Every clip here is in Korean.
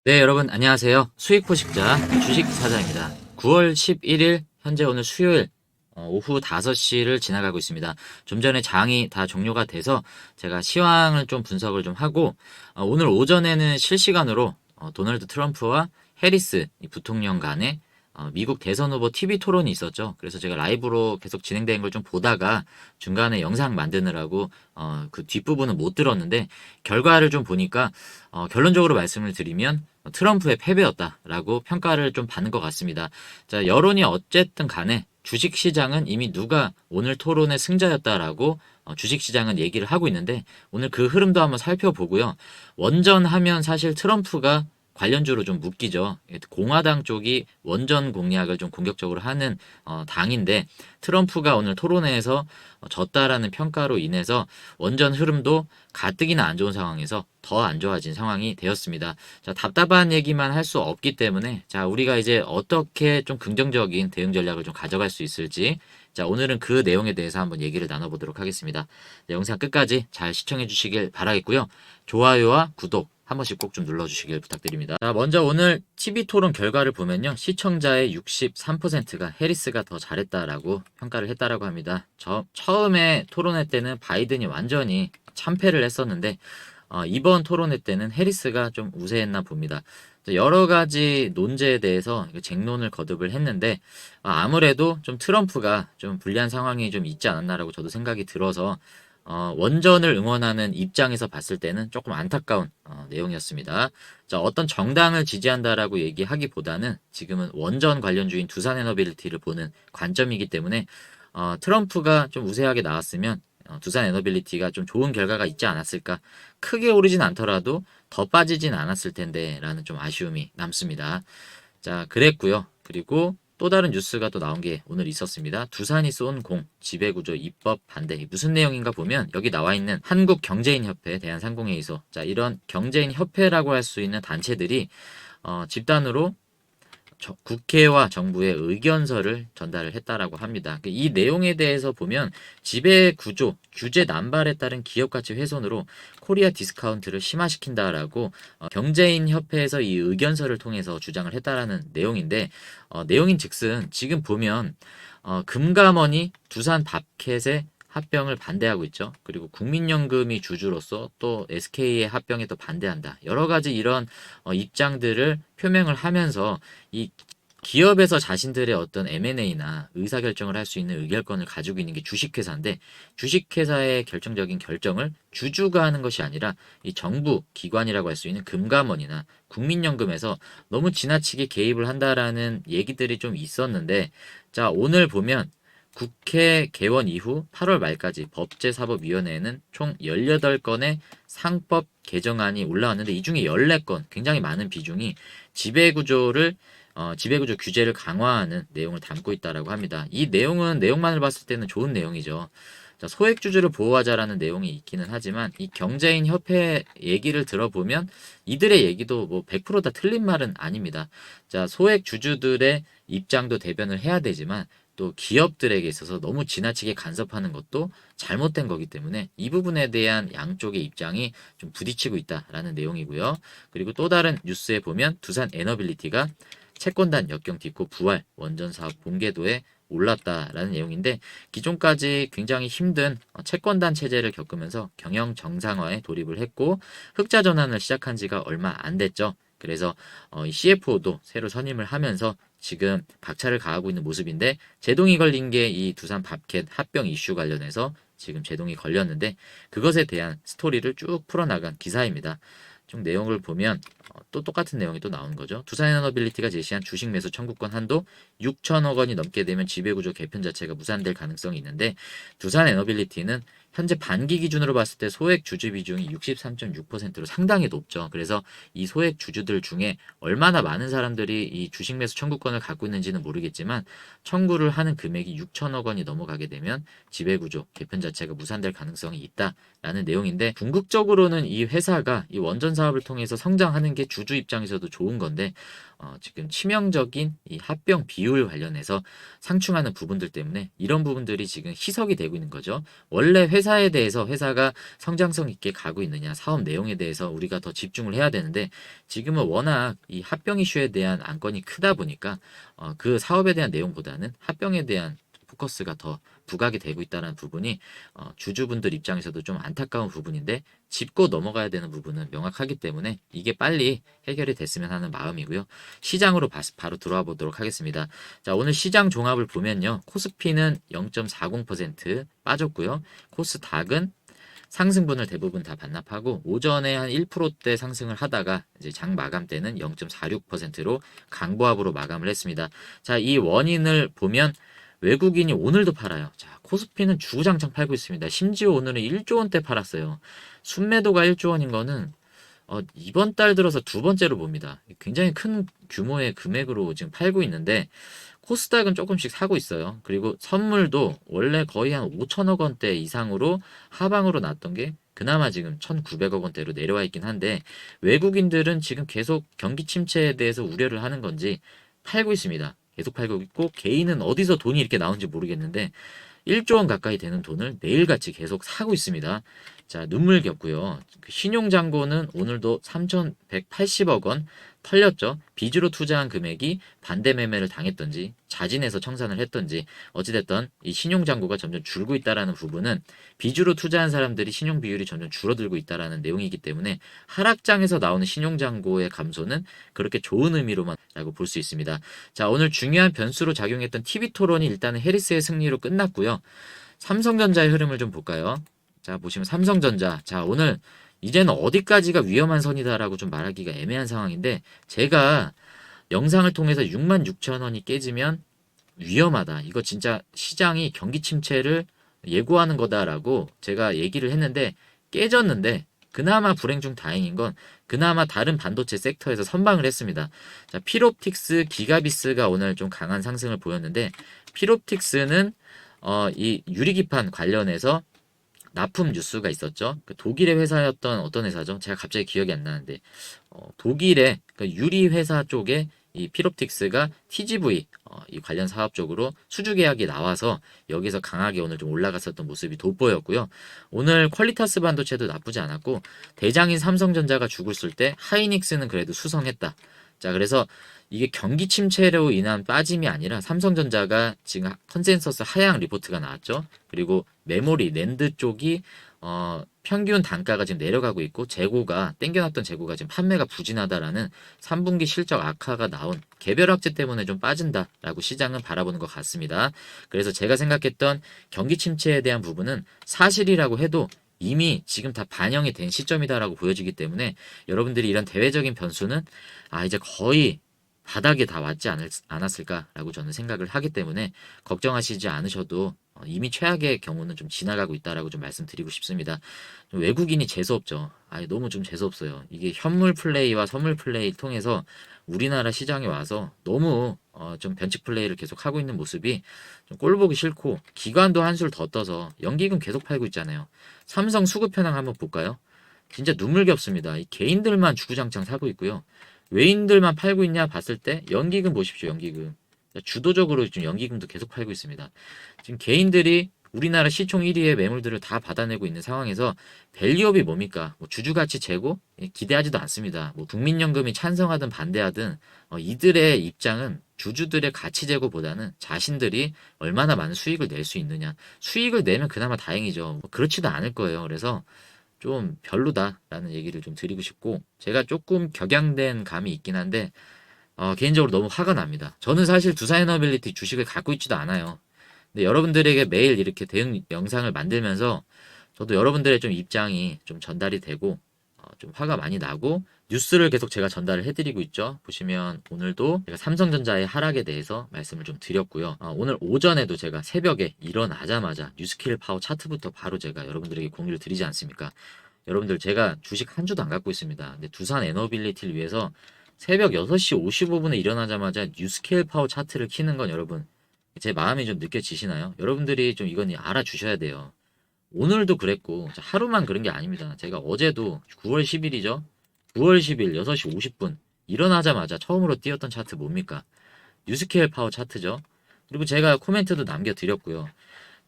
네, 여러분 안녕하세요. 수익포식자 주식사장입니다. 9월 11일 현재 오늘 수요일 오후 5시를 지나가고 있습니다. 좀 전에 장이 다 종료가 돼서 제가 시황을 좀 분석을 좀 하고 오늘 오전에는 실시간으로 도널드 트럼프와 해리스 이 부통령 간의 미국 대선 후보 TV 토론이 있었죠. 그래서 제가 라이브로 계속 진행된 걸 좀 보다가 중간에 영상 만드느라고 그 뒷부분은 못 들었는데 결과를 좀 보니까 결론적으로 말씀을 드리면 트럼프의 패배였다라고 평가를 좀 받는 것 같습니다. 자, 여론이 어쨌든 간에 주식시장은 이미 누가 오늘 토론의 승자였다라고 주식시장은 얘기를 하고 있는데 오늘 그 흐름도 한번 살펴보고요. 원전하면 사실 트럼프가 관련주로 좀 묶이죠. 공화당 쪽이 원전 공약을 좀 공격적으로 하는 당인데 트럼프가 오늘 토론회에서 졌다라는 평가로 인해서 원전 흐름도 가뜩이나 안 좋은 상황에서 더 안 좋아진 상황이 되었습니다. 자, 답답한 얘기만 할 수 없기 때문에 자, 우리가 이제 어떻게 좀 긍정적인 대응 전략을 좀 가져갈 수 있을지 자, 오늘은 그 내용에 대해서 한번 얘기를 나눠보도록 하겠습니다. 네, 영상 끝까지 잘 시청해 주시길 바라겠고요. 좋아요와 구독 한 번씩 꼭 좀 눌러주시길 부탁드립니다. 자, 먼저 오늘 TV 토론 결과를 보면요. 시청자의 63%가 해리스가 더 잘했다라고 평가를 했다라고 합니다. 처음에 토론회 때는 바이든이 완전히 참패를 했었는데 이번 토론회 때는 해리스가 좀 우세했나 봅니다. 여러 가지 논제에 대해서 쟁론을 거듭을 했는데 아무래도 좀 트럼프가 좀 불리한 상황이 좀 있지 않았나라고 저도 생각이 들어서 원전을 응원하는 입장에서 봤을 때는 조금 안타까운 내용이었습니다. 자, 어떤 정당을 지지한다라고 얘기하기보다는 지금은 원전 관련주인 두산에너빌리티를 보는 관점이기 때문에 트럼프가 좀 우세하게 나왔으면 두산에너빌리티가 좀 좋은 결과가 있지 않았을까. 크게 오르진 않더라도 더 빠지진 않았을 텐데 라는 좀 아쉬움이 남습니다. 자, 그랬고요. 그리고 또 다른 뉴스가 또 나온 게 오늘 있었습니다. 두산이 쏜 공, 지배구조 입법 반대. 무슨 내용인가 보면 여기 나와 있는 한국경제인협회, 대한상공회의소. 자, 이런 경제인협회라고 할 수 있는 단체들이 집단으로 국회와 정부의 의견서를 전달을 했다라고 합니다. 이 내용에 대해서 보면 지배 구조, 규제 남발에 따른 기업 가치 훼손으로 코리아 디스카운트를 심화시킨다라고 경제인 협회에서 이 의견서를 통해서 주장을 했다라는 내용인데 내용인즉슨 지금 보면 금감원이 두산 밥켓의 합병을 반대하고 있죠. 그리고 국민연금이 주주로서 또 SK의 합병에 또 반대한다. 여러 가지 이런 입장들을 표명을 하면서 이 기업에서 자신들의 어떤 M&A나 의사결정을 할 수 있는 의결권을 가지고 있는 게 주식회사인데 주식회사의 결정적인 결정을 주주가 하는 것이 아니라 이 정부 기관이라고 할 수 있는 금감원이나 국민연금에서 너무 지나치게 개입을 한다라는 얘기들이 좀 있었는데 자, 오늘 보면 국회 개원 이후 8월 말까지 법제사법위원회에는 총 18건의 상법 개정안이 올라왔는데 이 중에 14건, 굉장히 많은 비중이 지배구조 규제를 강화하는 내용을 담고 있다라고 합니다. 이 내용은 내용만을 봤을 때는 좋은 내용이죠. 자, 소액주주를 보호하자라는 내용이 있기는 하지만 이 경제인 협회 얘기를 들어보면 이들의 얘기도 뭐 100%다 틀린 말은 아닙니다. 자, 소액주주들의 입장도 대변을 해야 되지만 또 기업들에게 있어서 너무 지나치게 간섭하는 것도 잘못된 거기 때문에 이 부분에 대한 양쪽의 입장이 좀 부딪히고 있다라는 내용이고요. 그리고 또 다른 뉴스에 보면 두산 에너빌리티가 채권단 역경 딛고 부활 원전 사업 본궤도에 올랐다라는 내용인데 기존까지 굉장히 힘든 채권단 체제를 겪으면서 경영 정상화에 돌입을 했고 흑자 전환을 시작한 지가 얼마 안 됐죠. 그래서 이 CFO도 새로 선임을 하면서 지금 박차를 가하고 있는 모습인데 제동이 걸린 게 이 두산 밥켓 합병 이슈 관련해서 지금 제동이 걸렸는데 그것에 대한 스토리를 쭉 풀어나간 기사입니다. 좀 내용을 보면 또 똑같은 내용이 또 나오는 거죠. 두산에너빌리티가 제시한 주식 매수 청구권 한도 6천억 원이 넘게 되면 지배구조 개편 자체가 무산될 가능성이 있는데 두산에너빌리티는 현재 반기 기준으로 봤을 때 소액 주주 비중이 63.6%로 상당히 높죠. 그래서 이 소액 주주들 중에 얼마나 많은 사람들이 이 주식 매수 청구권을 갖고 있는지는 모르겠지만 청구를 하는 금액이 6천억 원이 넘어가게 되면 지배구조 개편 자체가 무산될 가능성이 있다라는 내용인데 궁극적으로는 이 회사가 이 원전 사업을 통해서 성장하는 게 주주 입장에서도 좋은 건데 지금 치명적인 이 합병 비율 관련해서 상충하는 부분들 때문에 이런 부분들이 지금 희석이 되고 있는 거죠. 원래 회사에 대해서 회사가 성장성 있게 가고 있느냐, 사업 내용에 대해서 우리가 더 집중을 해야 되는데 지금은 워낙 이 합병 이슈에 대한 안건이 크다 보니까 그 사업에 대한 내용보다는 합병에 대한 포커스가 더 부각이 되고 있다는 부분이 주주분들 입장에서도 좀 안타까운 부분인데 짚고 넘어가야 되는 부분은 명확하기 때문에 이게 빨리 해결이 됐으면 하는 마음이고요. 시장으로 바로 들어와 보도록 하겠습니다. 자, 오늘 시장 종합을 보면요. 코스피는 0.40% 빠졌고요. 코스닥은 상승분을 대부분 다 반납하고 오전에 한 1%대 상승을 하다가 이제 장 마감 때는 0.46%로 강보합으로 마감을 했습니다. 자, 이 원인을 보면 외국인이 오늘도 팔아요. 자, 코스피는 주구장창 팔고 있습니다. 심지어 오늘은 1조 원대 팔았어요. 순매도가 1조 원인 거는 이번 달 들어서 두 번째로 봅니다. 굉장히 큰 규모의 금액으로 지금 팔고 있는데 코스닥은 조금씩 사고 있어요. 그리고 선물도 원래 거의 한 5천억 원대 이상으로 하방으로 났던 게 그나마 지금 1,900억 원대로 내려와 있긴 한데 외국인들은 지금 계속 경기 침체에 대해서 우려를 하는 건지 팔고 있습니다. 계속 팔고 있고 개인은 어디서 돈이 이렇게 나오는지 모르겠는데 1조 원 가까이 되는 돈을 매일같이 계속 사고 있습니다. 자, 눈물겹고요. 그 신용잔고는 오늘도 3,180억 원 털렸죠. 빚으로 투자한 금액이 반대 매매를 당했던지 자진해서 청산을 했던지 어찌됐든 이 신용잔고가 점점 줄고 있다라는 부분은 빚으로 투자한 사람들이 신용 비율이 점점 줄어들고 있다라는 내용이기 때문에 하락장에서 나오는 신용잔고의 감소는 그렇게 좋은 의미로만라고 볼 수 있습니다. 자, 오늘 중요한 변수로 작용했던 TV 토론이 일단은 해리스의 승리로 끝났고요. 삼성전자의 흐름을 좀 볼까요? 자, 보시면 삼성전자. 자, 오늘 이제는 어디까지가 위험한 선이다라고 좀 말하기가 애매한 상황인데 제가 영상을 통해서 66,000원이 깨지면 위험하다. 이거 진짜 시장이 경기 침체를 예고하는 거다라고 제가 얘기를 했는데 깨졌는데 그나마 불행 중 다행인 건 그나마 다른 반도체 섹터에서 선방을 했습니다. 자, 필옵틱스, 기가비스가 오늘 좀 강한 상승을 보였는데 필옵틱스는 이 유리기판 관련해서 납품 뉴스가 있었죠. 그 독일의 회사였던 어떤 회사죠? 제가 갑자기 기억이 안 나는데 독일의 그 유리 회사 쪽에 이 필옵틱스가 TGV 이 관련 사업 쪽으로 수주 계약이 나와서 여기서 강하게 오늘 좀 올라갔었던 모습이 돋보였고요. 오늘 퀄리타스 반도체도 나쁘지 않았고 대장인 삼성전자가 죽었을 때 하이닉스는 그래도 수성했다. 자, 그래서 이게 경기 침체로 인한 빠짐이 아니라 삼성전자가 지금 컨센서스 하향 리포트가 나왔죠. 그리고 메모리, 낸드 쪽이 평균 단가가 지금 내려가고 있고 재고가 땡겨놨던 재고가 지금 판매가 부진하다라는 3분기 실적 악화가 나온 개별 악재 때문에 좀 빠진다라고 시장은 바라보는 것 같습니다. 그래서 제가 생각했던 경기 침체에 대한 부분은 사실이라고 해도 이미 지금 다 반영이 된 시점이다라고 보여지기 때문에 여러분들이 이런 대외적인 변수는 이제 거의 바닥에 다 왔지 않았을까라고 저는 생각을 하기 때문에 걱정하시지 않으셔도 이미 최악의 경우는 좀 지나가고 있다라고 좀 말씀드리고 싶습니다. 좀 외국인이 재수없죠. 너무 좀 재수없어요. 이게 현물 플레이와 선물 플레이를 통해서 우리나라 시장에 와서 너무 좀 변칙 플레이를 계속 하고 있는 모습이 좀 꼴 보기 싫고 기관도 한술 더 떠서 연기금 계속 팔고 있잖아요. 삼성 수급 현황 한번 볼까요? 진짜 눈물겹습니다. 이 개인들만 주구장창 사고 있고요. 외인들만 팔고 있냐 봤을 때 연기금 보십시오. 연기금. 주도적으로 지금 연기금도 계속 팔고 있습니다. 지금 개인들이 우리나라 시총 1위의 매물들을 다 받아내고 있는 상황에서 밸류업이 뭡니까? 뭐 주주가치 제고? 기대하지도 않습니다. 뭐 국민연금이 찬성하든 반대하든 이들의 입장은 주주들의 가치 제고보다는 자신들이 얼마나 많은 수익을 낼 수 있느냐. 수익을 내면 그나마 다행이죠. 뭐 그렇지도 않을 거예요. 그래서 좀 별로다라는 얘기를 좀 드리고 싶고 제가 조금 격양된 감이 있긴 한데 개인적으로 너무 화가 납니다. 저는 사실 두산에너빌리티 주식을 갖고 있지도 않아요. 근데 여러분들에게 매일 이렇게 대응 영상을 만들면서 저도 여러분들의 좀 입장이 좀 전달이 되고 좀 화가 많이 나고 뉴스를 계속 제가 전달을 해드리고 있죠. 보시면 오늘도 제가 삼성전자의 하락에 대해서 말씀을 좀 드렸고요. 오늘 오전에도 제가 새벽에 일어나자마자 뉴스킬 파워 차트부터 바로 제가 여러분들에게 공유를 드리지 않습니까? 여러분들 제가 주식 한 주도 안 갖고 있습니다. 근데 두산 에너빌리티를 위해서 새벽 6시 55분에 일어나자마자 뉴스케일 파워 차트를 키는 건 여러분 제 마음이 좀 느껴지시나요? 여러분들이 좀 이건 알아주셔야 돼요. 오늘도 그랬고 하루만 그런 게 아닙니다. 제가 어제도 9월 10일이죠. 9월 10일 6시 50분 일어나자마자 처음으로 띄웠던 차트 뭡니까? 뉴스케일 파워 차트죠. 그리고 제가 코멘트도 남겨드렸고요.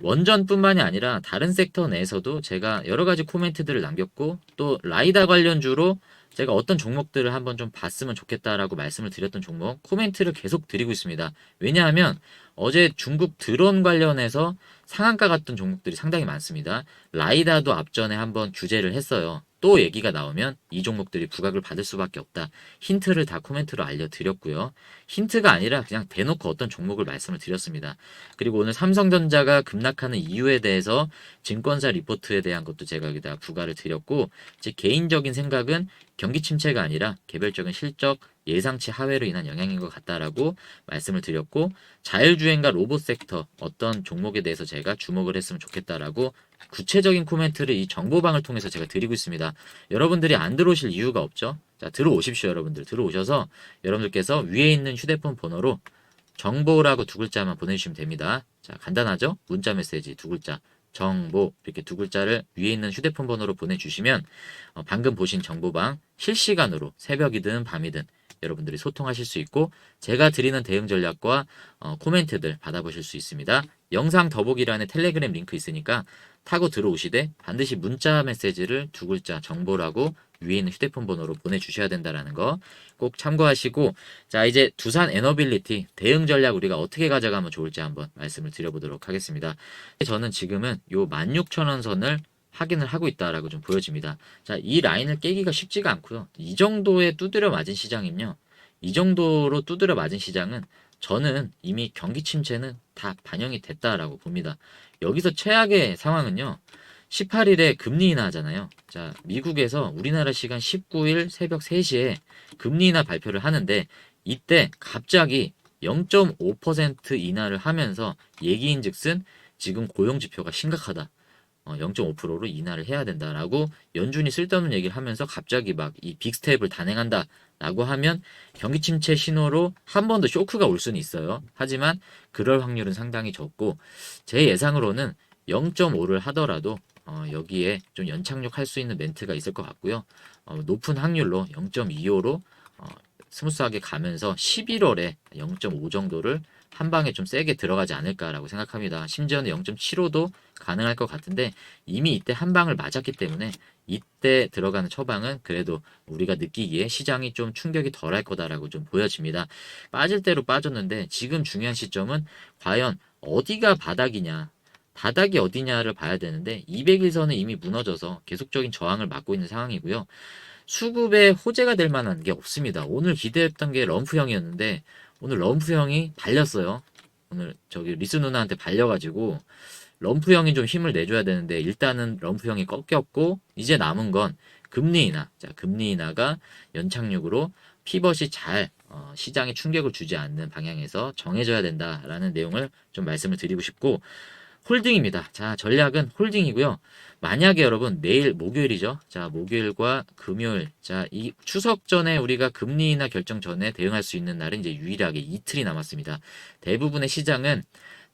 원전뿐만이 아니라 다른 섹터 내에서도 제가 여러 가지 코멘트들을 남겼고, 또 라이다 관련주로 제가 어떤 종목들을 한번 좀 봤으면 좋겠다라고 말씀을 드렸던 종목 코멘트를 계속 드리고 있습니다. 왜냐하면 어제 중국 드론 관련해서 상한가 같은 종목들이 상당히 많습니다. 라이다도 앞전에 한번 규제를 했어요. 또 얘기가 나오면 이 종목들이 부각을 받을 수밖에 없다. 힌트를 다 코멘트로 알려드렸고요. 힌트가 아니라 그냥 대놓고 어떤 종목을 말씀을 드렸습니다. 그리고 오늘 삼성전자가 급락하는 이유에 대해서 증권사 리포트에 대한 것도 제가 여기다 부과를 드렸고, 제 개인적인 생각은 경기 침체가 아니라 개별적인 실적 예상치 하회로 인한 영향인 것 같다라고 말씀을 드렸고, 자율주행과 로봇 섹터 어떤 종목에 대해서 제가 주목을 했으면 좋겠다라고 구체적인 코멘트를 이 정보방을 통해서 제가 드리고 있습니다. 여러분들이 안 들어오실 이유가 없죠. 자, 들어오십시오. 여러분들 들어오셔서 여러분들께서 위에 있는 휴대폰 번호로 정보라고 두 글자만 보내주시면 됩니다. 자, 간단하죠? 문자 메시지 두 글자 정보 이렇게 두 글자를 위에 있는 휴대폰 번호로 보내주시면 방금 보신 정보방 실시간으로 새벽이든 밤이든 여러분들이 소통하실 수 있고, 제가 드리는 대응 전략과 코멘트들 받아보실 수 있습니다. 영상 더보기란에 텔레그램 링크 있으니까 타고 들어오시되 반드시 문자 메시지를 두 글자 정보라고 위에 있는 휴대폰 번호로 보내주셔야 된다는 거 꼭 참고하시고, 자, 이제 두산 에너빌리티 대응 전략 우리가 어떻게 가져가면 좋을지 한번 말씀을 드려보도록 하겠습니다. 저는 지금은 요 16,000원 선을 확인을 하고 있다라고 좀 보여집니다. 자, 이 라인을 깨기가 쉽지가 않고요. 이 정도에 두드려 맞은 시장이면요. 이 정도로 두드려 맞은 시장은 저는 이미 경기 침체는 다 반영이 됐다라고 봅니다. 여기서 최악의 상황은요. 18일에 금리 인하 하잖아요. 자, 미국에서 우리나라 시간 19일 새벽 3시에 금리 인하 발표를 하는데, 이때 갑자기 0.5% 인하를 하면서 얘기인즉슨 지금 고용 지표가 심각하다. 0.5%로 인하를 해야 된다라고 연준이 쓸데없는 얘기를 하면서 갑자기 막 이 빅스텝을 단행한다라고 하면 경기 침체 신호로 한 번 더 쇼크가 올 수는 있어요. 하지만 그럴 확률은 상당히 적고, 제 예상으로는 0.5를 하더라도 여기에 좀 연착륙할 수 있는 멘트가 있을 것 같고요. 높은 확률로 0.25로 스무스하게 가면서 11월에 0.5 정도를 한 방에 좀 세게 들어가지 않을까라고 생각합니다. 심지어는 0.75도 가능할 것 같은데, 이미 이때 한 방을 맞았기 때문에 이때 들어가는 처방은 그래도 우리가 느끼기에 시장이 좀 충격이 덜할 거다라고 좀 보여집니다. 빠질 대로 빠졌는데 지금 중요한 시점은 과연 어디가 바닥이냐, 바닥이 어디냐를 봐야 되는데, 200일선은 이미 무너져서 계속적인 저항을 맞고 있는 상황이고요. 수급에 호재가 될 만한 게 없습니다. 오늘 기대했던 게 럼프형이었는데 오늘 럼프형이 발렸어요. 오늘 저기 리스 누나한테 발려가지고 럼프형이 좀 힘을 내줘야 되는데 일단은 럼프형이 꺾였고, 이제 남은 건 금리 인하. 자, 금리 인하가 연착륙으로 피벗이 잘 시장에 충격을 주지 않는 방향에서 정해져야 된다라는 내용을 좀 말씀을 드리고 싶고, 홀딩입니다. 자, 전략은 홀딩이고요. 만약에 여러분 내일 목요일이죠. 자, 목요일과 금요일. 자, 이 추석 전에 우리가 금리 인하 결정 전에 대응할 수 있는 날은 이제 유일하게 이틀이 남았습니다. 대부분의 시장은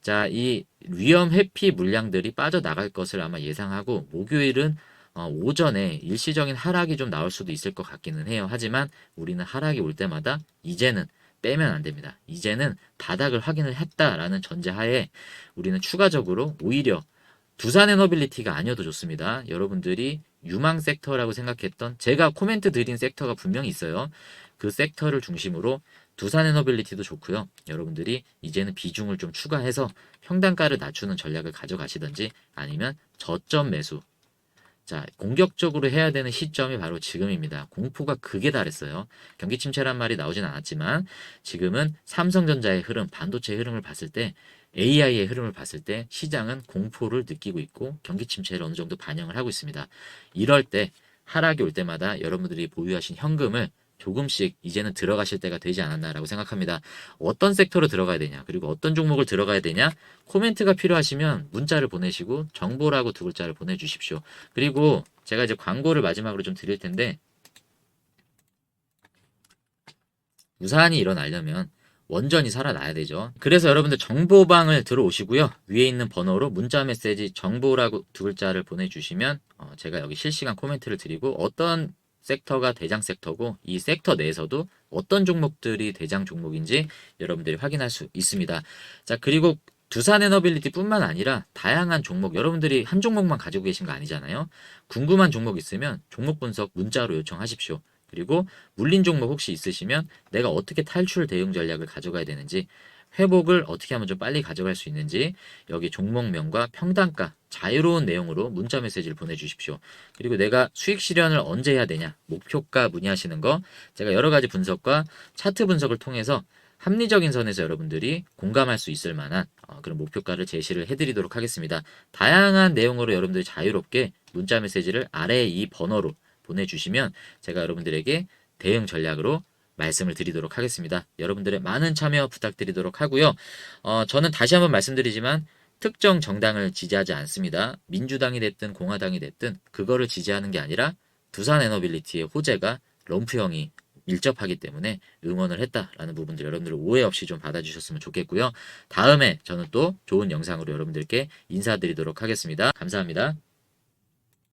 자, 이 위험 회피 물량들이 빠져나갈 것을 아마 예상하고, 목요일은 오전에 일시적인 하락이 좀 나올 수도 있을 것 같기는 해요. 하지만 우리는 하락이 올 때마다 이제는 빼면 안 됩니다. 이제는 바닥을 확인을 했다라는 전제하에 우리는 추가적으로 오히려 두산 에너빌리티가 아니어도 좋습니다. 여러분들이 유망 섹터라고 생각했던, 제가 코멘트 드린 섹터가 분명히 있어요. 그 섹터를 중심으로 두산 에너빌리티도 좋고요. 여러분들이 이제는 비중을 좀 추가해서 평단가를 낮추는 전략을 가져가시든지, 아니면 저점 매수. 자, 공격적으로 해야 되는 시점이 바로 지금입니다. 공포가 극에 달했어요. 경기 침체란 말이 나오진 않았지만 지금은 삼성전자의 흐름, 반도체 흐름을 봤을 때, AI의 흐름을 봤을 때 시장은 공포를 느끼고 있고 경기 침체를 어느 정도 반영을 하고 있습니다. 이럴 때 하락이 올 때마다 여러분들이 보유하신 현금을 조금씩 이제는 들어가실 때가 되지 않았나라고 생각합니다. 어떤 섹터로 들어가야 되냐, 그리고 어떤 종목을 들어가야 되냐, 코멘트가 필요하시면 문자를 보내시고 정보라고 두 글자를 보내주십시오. 그리고 제가 이제 광고를 마지막으로 좀 드릴 텐데, 우산이 일어나려면 원전이 살아나야 되죠. 그래서 여러분들 정보방을 들어오시고요. 위에 있는 번호로 문자 메시지 정보라고 두 글자를 보내주시면 제가 여기 실시간 코멘트를 드리고, 어떤 섹터가 대장 섹터고 이 섹터 내에서도 어떤 종목들이 대장 종목인지 여러분들이 확인할 수 있습니다. 자, 그리고 두산 에너빌리티뿐만 아니라 다양한 종목, 여러분들이 한 종목만 가지고 계신 거 아니잖아요. 궁금한 종목 있으면 종목 분석 문자로 요청하십시오. 그리고 물린 종목 혹시 있으시면 내가 어떻게 탈출 대응 전략을 가져가야 되는지, 회복을 어떻게 하면 좀 빨리 가져갈 수 있는지 여기 종목명과 평단가 자유로운 내용으로 문자 메시지를 보내주십시오. 그리고 내가 수익 실현을 언제 해야 되냐, 목표가 문의하시는 거 제가 여러 가지 분석과 차트 분석을 통해서 합리적인 선에서 여러분들이 공감할 수 있을 만한 그런 목표가를 제시를 해드리도록 하겠습니다. 다양한 내용으로 여러분들이 자유롭게 문자 메시지를 아래 이 번호로 보내주시면 제가 여러분들에게 대응 전략으로 말씀을 드리도록 하겠습니다. 여러분들의 많은 참여 부탁드리도록 하고요. 저는 다시 한번 말씀드리지만 특정 정당을 지지하지 않습니다. 민주당이 됐든 공화당이 됐든 그거를 지지하는 게 아니라 두산 에너빌리티의 호재가 럼프형이 밀접하기 때문에 응원을 했다라는 부분들 여러분들 오해 없이 좀 받아주셨으면 좋겠고요. 다음에 저는 또 좋은 영상으로 여러분들께 인사드리도록 하겠습니다. 감사합니다.